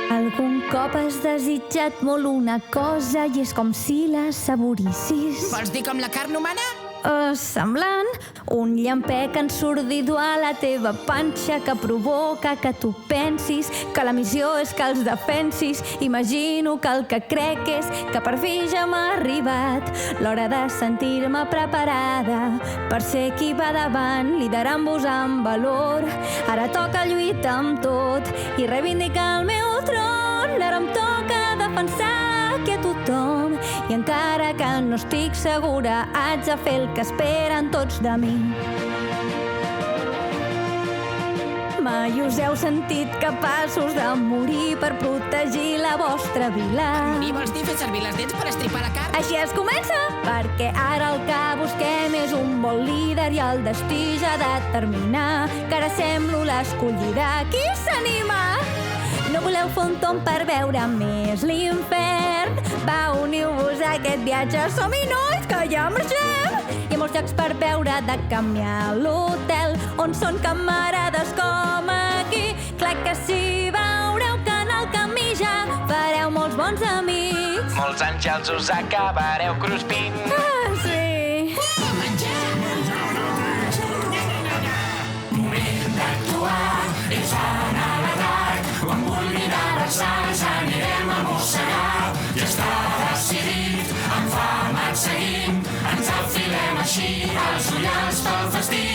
Algun cop has desitjat molt una cosa i és com si la saborissis. Vols dir com la carn humana? Semblant. Un llampec ensordidor a la teva panxa que provoca que tu pensis que la missió és que els defensis. Imagino que el que crec és que per fi ja m'ha arribat l'hora de sentir-me preparada per ser qui va davant, liderant-vos amb valor. Ara toca lluitar amb tot i reivindicar el meu tron. Ara em toca defensar aquí a tothom i encara que no estic segura haig de fer el que esperen tots de mi. Mai us heu sentit capaços de morir per protegir la vostra vila. I vols dir fer servir les dents per estripar la carn? Així es comença, perquè ara el que busquem és un bon líder i el destí ja determinar que ara semblo l'escollida. Qui s'anima? No voleu fer un tomb per veure més l'infern? Va, uniu-vos a aquest viatge, som-hi nois, que ja marxem! Hi ha molts llocs per veure de canviar l'hotel, on són camarades com aquí. Clar que sí, veureu que en el camí ja fareu molts bons amics. Molts àngels us acabareu cruspint. Ah, sí! Moment d'actuar, és anar a l'edat, quan vulguin avançar ens anirem a mossegar. Ja està decidit, enfamat seguim, ens enfilem així, els ullals pel festí.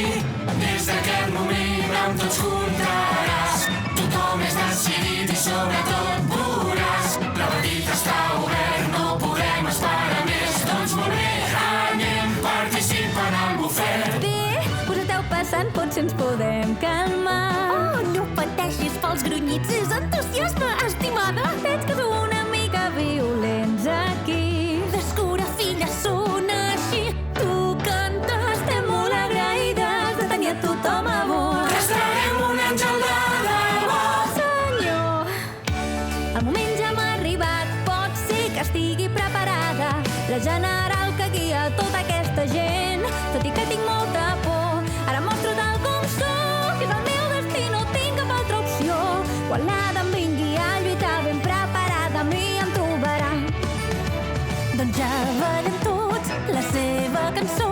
Des d'aquest moment amb tots comptaràs, tothom és decidit i sobretot veuràs. La petita està obert, no podem esperar més, doncs molt bé, anem, participa en el bufet. Bé, us esteu passant, potser ens podem calmar. Oh, no pateixis pels grunyits, és entusiasme, estimada. Veig que sou una mica violents aquí. Descura, filla, sona així. Tu cantes, estem molt agraïdes de tenir a tothom a bord. Que estarem un àngel de debò. Senyor, el moment ja m'ha arribat, pot ser que estigui preparada. La general que guia tota aquesta gent, tot i que tinc molta por. Ara mostro tal com soc, és el meu destí, no tinc cap altra opció. Quan l'Adam vingui a lluitar ben preparada, a mi em trobarà. Doncs ja ballem tots la seva cançó.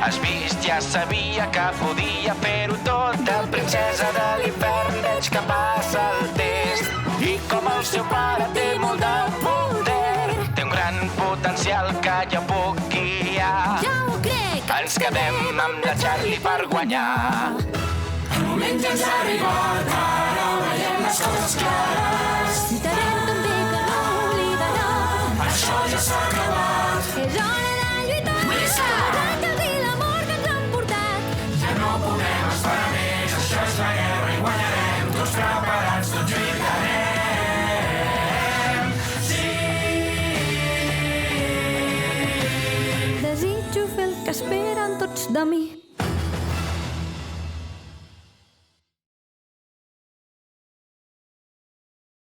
Has vist, ja sabia que podia fer-ho tot. El princesa de l'hivern veig que passa el test. I com el seu pare té molt de poder, té un gran potencial que ja puc guiar. Ja ho crec! Ens quedem amb la Charlie per guanyar. El moment ja ens ha arribat, ara veiem les coses clares. Lluitarem també que no oblidarà. Això ja s'ha acabat, És hora de lluitar. Visca! Branques i l'amor que ens han portat. ja no podem esperar més. Això és la guerra i guanyarem, tots preparats, tots lluitarem. Sí! Desitjo fer el que esperen tots de mi.